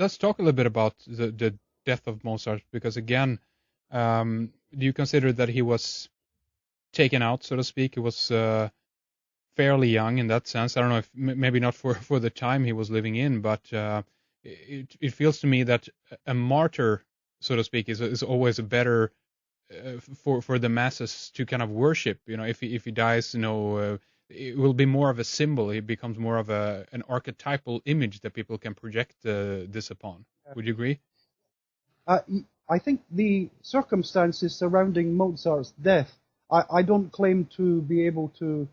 let's talk a little bit about the death of Mozart, because again, do you consider that he was taken out, so to speak? He was fairly young in that sense. I don't know if maybe not for the time he was living in, but it feels to me that a martyr, so to speak, is always a better for the masses to kind of worship. If he dies, it will be more of a symbol. It becomes more of an archetypal image that people can project this upon. Would you agree? I think the circumstances surrounding Mozart's death, I don't claim to be able to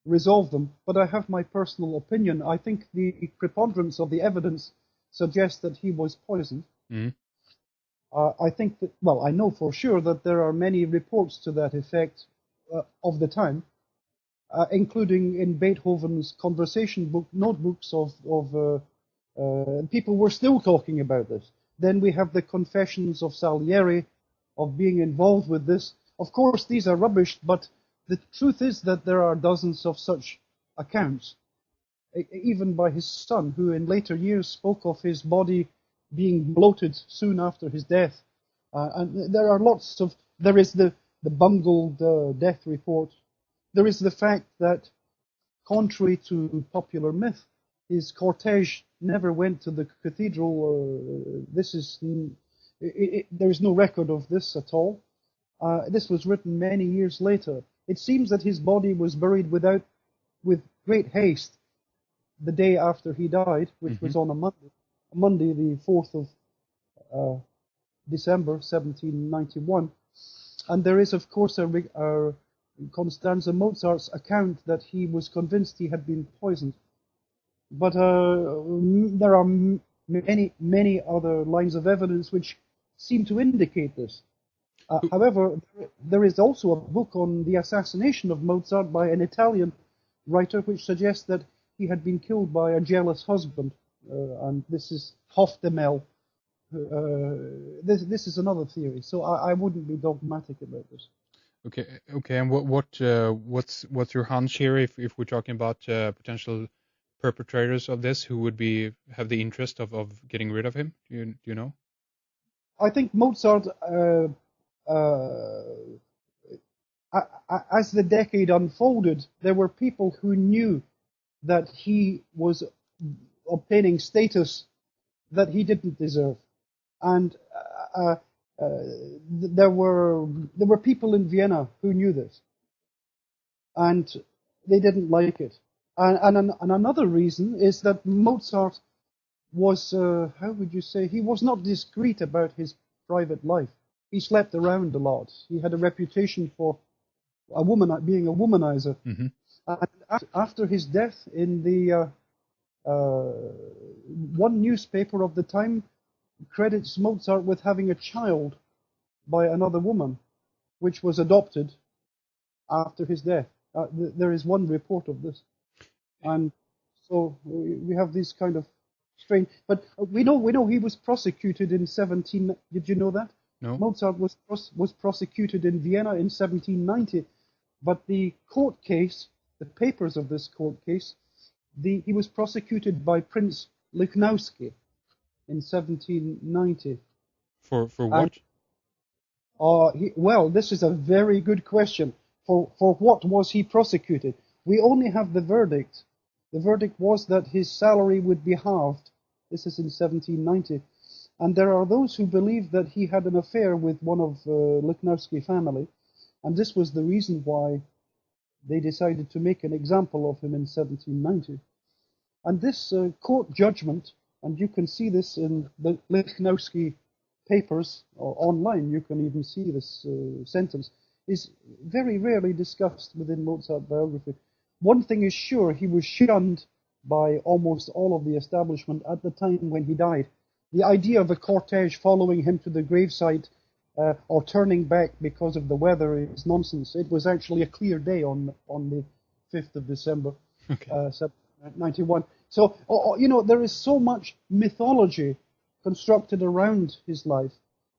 resolve them, but I have my personal opinion. I think the preponderance of the evidence suggests that he was poisoned. Mm-hmm. I think that, well, I know for sure that there are many reports to that effect of the time, including in Beethoven's conversation book notebooks of people were still talking about this. Then we have the confessions of Salieri of being involved with this. Of course, these are rubbish, but the truth is that there are dozens of such accounts, even by his son, who in later years spoke of his body being bloated soon after his death. And there are lots of, there is the bungled death report. There is the fact that, contrary to popular myth, his cortege never went to the cathedral. There is no record of this at all. This was written many years later. It seems that his body was buried with great haste the day after he died, which was on a Monday, the 4th of December, 1791. And there is, of course, a Constanze Mozart's account that he was convinced he had been poisoned. But there are many other lines of evidence which seem to indicate this. However, there is also a book on the assassination of Mozart by an Italian writer which suggests that he had been killed by a jealous husband. And this is Hofdemel. This is another theory, so I wouldn't be dogmatic about this. Okay. And what's your hunch here if we're talking about potential perpetrators of this who would have the interest of getting rid of him? Do you know? I think Mozart, as the decade unfolded, there were people who knew that he was obtaining status that he didn't deserve, and there were people in Vienna who knew this, and they didn't like it. And another reason is that Mozart was, how would you say, he was not discreet about his private life. He slept around a lot. He had a reputation for being a womanizer. Mm-hmm. And after his death, in the one newspaper of the time credits Mozart with having a child by another woman, which was adopted after his death. There is one report of this. And so we have these kind of strange, but we know he was prosecuted in 17. Did you know that? No. Mozart was prosecuted in Vienna in 1790, but the court case, the papers of this court case, he was prosecuted by Prince Lichnowsky in 1790. For what? Well, this is a very good question. For what was he prosecuted? We only have the verdict. The verdict was that his salary would be halved. This is in 1790. And there are those who believe that he had an affair with one of Lichnowsky family. And this was the reason why they decided to make an example of him in 1790. And this court judgment, and you can see this in the Lichnowsky papers or online, you can even see this sentence, is very rarely discussed within Mozart biography. One thing is sure, he was shunned by almost all of the establishment at the time when he died. The idea of a cortege following him to the gravesite or turning back because of the weather is nonsense. It was actually a clear day on the 5th of December, 1791. So, there is so much mythology constructed around his life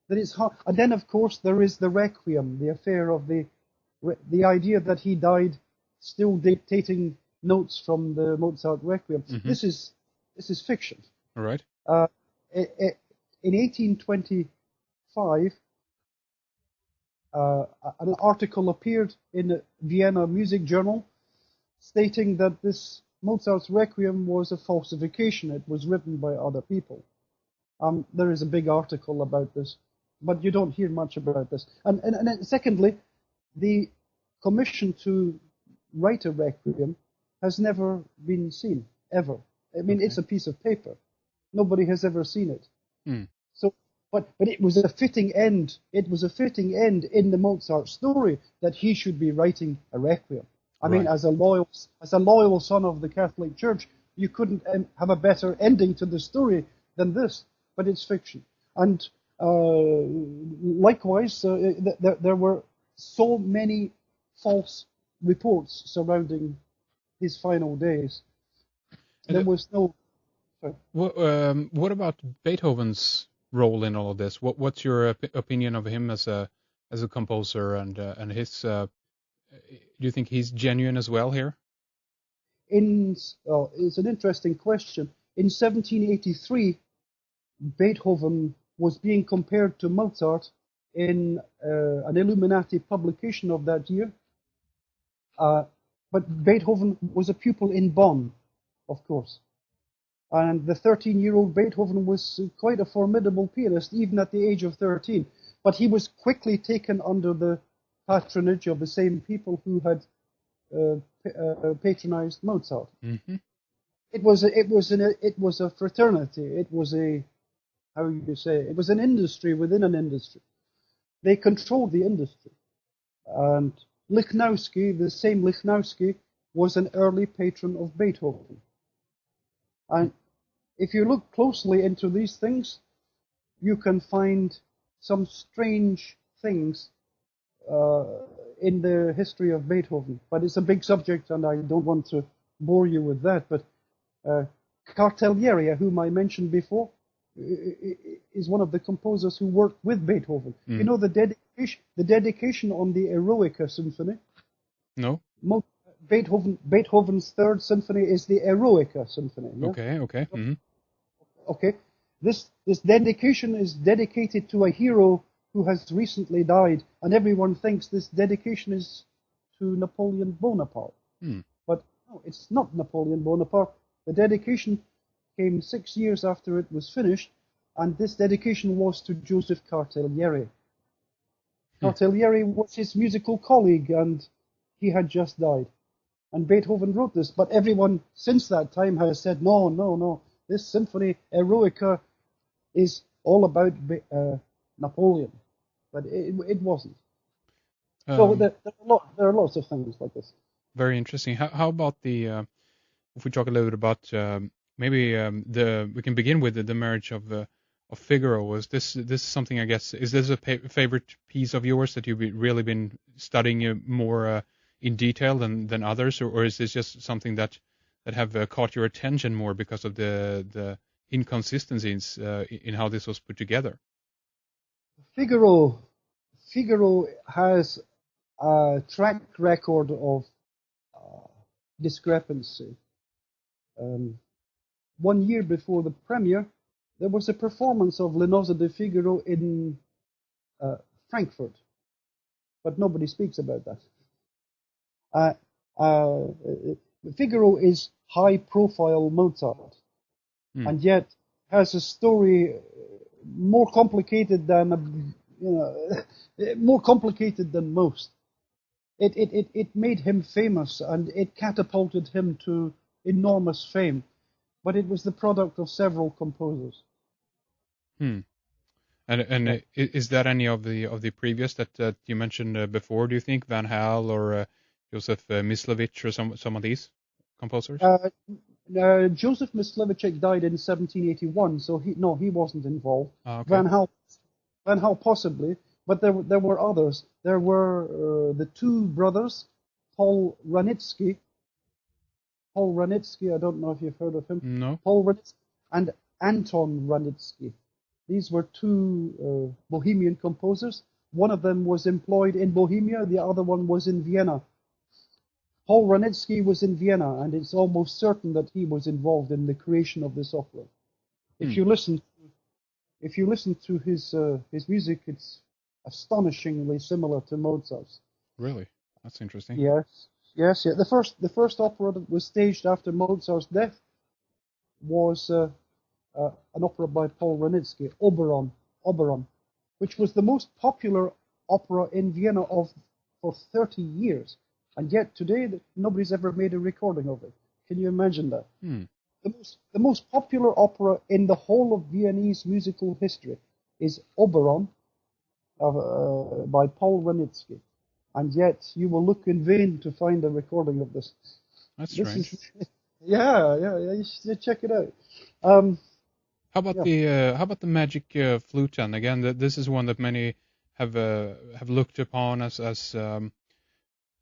that it's hard. And then, of course, there is the Requiem, the affair of the idea that he died still dictating notes from the Mozart Requiem. Mm-hmm. This is fiction. All right. In 1825, an article appeared in the Vienna Music Journal stating that this Mozart's Requiem was a falsification. It was written by other people. There is a big article about this, but you don't hear much about this. And then secondly, the commission to write a Requiem has never been seen, ever. I mean, It's a piece of paper. Nobody has ever seen it. So, but it was a fitting end. It was a fitting end in the Mozart story that he should be writing a Requiem. I mean, as a loyal son of the Catholic Church, you couldn't have a better ending to the story than this. But it's fiction. And likewise, there were so many false reports surrounding his final days. There was no. Sorry. What about Beethoven's role in all of this? What's your opinion of him as a composer and his? Do you think he's genuine as well here? It's an interesting question. In 1783, Beethoven was being compared to Mozart in an Illuminati publication of that year. But Beethoven was a pupil in Bonn, of course. And the 13-year-old Beethoven was quite a formidable pianist, even at the age of 13. But he was quickly taken under the patronage of the same people who had patronized Mozart. Mm-hmm. It was a fraternity. It was it was an industry within an industry. They controlled the industry. And Lichnowsky, the same Lichnowsky, was an early patron of Beethoven. And if you look closely into these things, you can find some strange things in the history of Beethoven. But it's a big subject, and I don't want to bore you with that. But Cartellieri, whom I mentioned before, is one of the composers who worked with Beethoven. You know the dedication on the Eroica Symphony? No. Beethoven's Third Symphony is the Eroica Symphony. Yeah? Okay. Mm-hmm. Okay. This dedication is dedicated to a hero who has recently died, and everyone thinks this dedication is to Napoleon Bonaparte. But no, it's not Napoleon Bonaparte. The dedication came 6 years after it was finished, and this dedication was to Joseph Cartellieri. Cartellieri was his musical colleague, and he had just died. And Beethoven wrote this, but everyone since that time has said, no, this symphony, Eroica, is all about Napoleon. But it wasn't. So there are lots of things like this. Very interesting. How about if we talk a little bit about maybe we can begin with the marriage of Figaro. Was this something, I guess, is this a favorite piece of yours that you've really been studying more in detail than others, or is this just something that have caught your attention more because of the inconsistencies in how this was put together? Figaro has a track record of discrepancy. 1 year before the premiere, there was a performance of Le Nozze di Figaro in Frankfurt, but nobody speaks about that. Figaro is high-profile Mozart, and yet has a story more complicated than most. It made him famous, and it catapulted him to enormous fame, but it was the product of several composers. And is that any of the previous that you mentioned before? Do you think Van Hal or Joseph Myslowicz or some of these composers? Joseph Myslowicz died in 1781, so he wasn't involved. Okay. Van Hal possibly, but there were others. There were the two brothers, Paul Wranitzky. I don't know if you've heard of him. No. Paul Wranitzky and Anton Wranitzky. These were two Bohemian composers. One of them was employed in Bohemia, the other one was in Vienna. Paul Wranitzky was in Vienna, and it's almost certain that he was involved in the creation of this opera. If you listen if you listen to his music, it's astonishingly similar to Mozart's. Really? That's interesting. Yes, yes, yeah. The first opera that was staged after Mozart's death was an opera by Paul Wranitzky, Oberon, which was the most popular opera in Vienna for 30 years, and yet today nobody's ever made a recording of it. Can you imagine that? The most popular opera in the whole of Viennese musical history is Oberon by Paul Wranitzky, and yet you will look in vain to find a recording of this. That's strange. Yeah, you should check it out. How about the magic flute? And again, this is one that many have looked upon as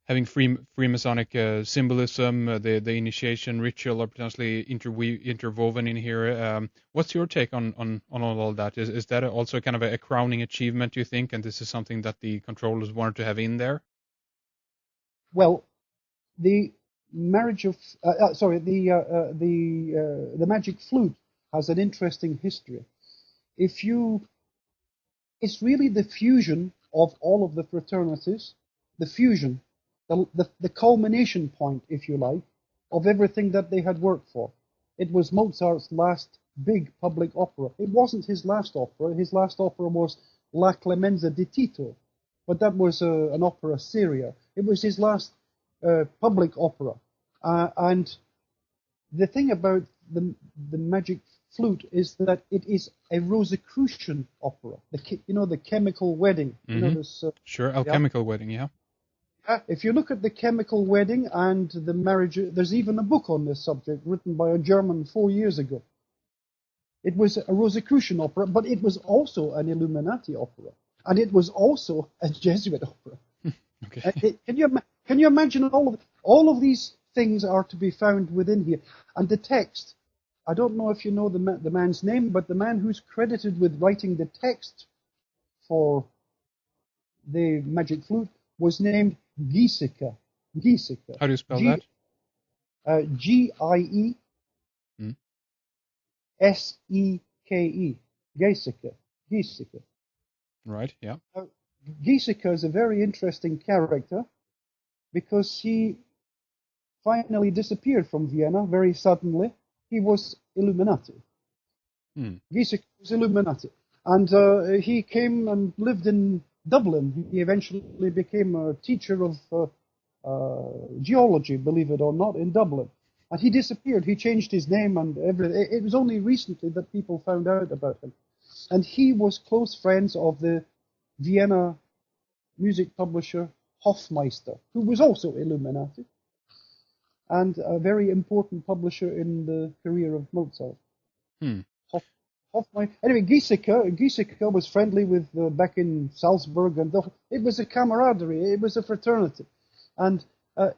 having Freemasonic symbolism. The initiation ritual are potentially interwoven in here. What's your take on all of that? Is that also kind of a crowning achievement, do you think? And this is something that the controllers wanted to have in there? Well, the marriage of the magic flute has an interesting history. It's really the fusion of all of the fraternities, the fusion, the culmination point, if you like, of everything that they had worked for. It was Mozart's last big public opera. It wasn't his last opera. His last opera was La Clemenza di Tito, but that was an opera seria. It was his last public opera. And the thing about the magic flute is that it is a Rosicrucian opera. The chemical wedding. Sure, alchemical wedding, yeah. If you look at the chemical wedding and the marriage, there's even a book on this subject written by a German 4 years ago. It was a Rosicrucian opera, but it was also an Illuminati opera, and it was also a Jesuit opera. Okay. Can you imagine all of these things are to be found within here, and the text. I don't know if you know the man's name, but the man who's credited with writing the text for the magic flute was named Giesecke. How do you spell that? Gieseke. Giesecke. Right, yeah. Giesecke is a very interesting character because he finally disappeared from Vienna very suddenly. He was Illuminati. Giesecke was Illuminati. And he came and lived in Dublin. He eventually became a teacher of geology, believe it or not, in Dublin. And he disappeared. He changed his name and everything. It was only recently that people found out about him. And he was close friends of the Vienna music publisher Hofmeister, who was also Illuminati, and a very important publisher in the career of Mozart. Anyway, Giesecke was friendly with back in Salzburg, and it was a camaraderie, it was a fraternity. And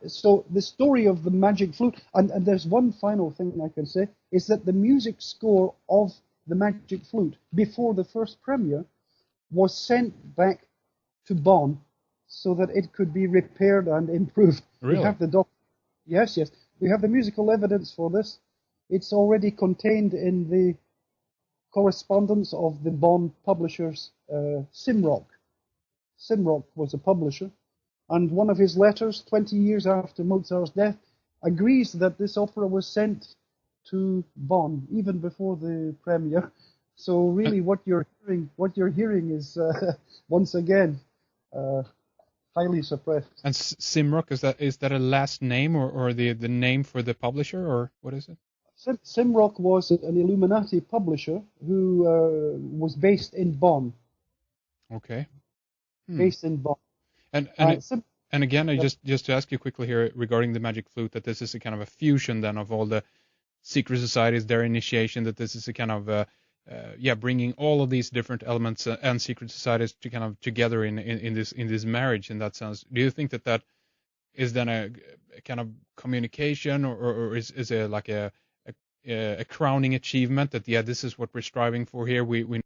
so the story of the magic flute, and there's one final thing I can say, is that the music score of the magic flute before the first premiere was sent back to Bonn so that it could be repaired and improved. Really? We have Yes. We have the musical evidence for this. It's already contained in the correspondence of the Bonn publishers, Simrock. Simrock was a publisher, and one of his letters, 20 years after Mozart's death, agrees that this opera was sent to Bonn even before the premiere. So really, what you're hearing is once again highly suppressed. And Simrock, is that a last name or the name for the publisher, or what is it? Simrock was an Illuminati publisher who was based in Bonn. Okay. Based in Bonn. And again, just to ask you quickly here regarding the magic flute, that this is a kind of a fusion then of all the secret societies, their initiation, that this is a kind of bringing all of these different elements and secret societies to kind of together in this marriage. In that sense, do you think that is then a kind of communication, or is it like a crowning achievement that this is what we're striving for here? We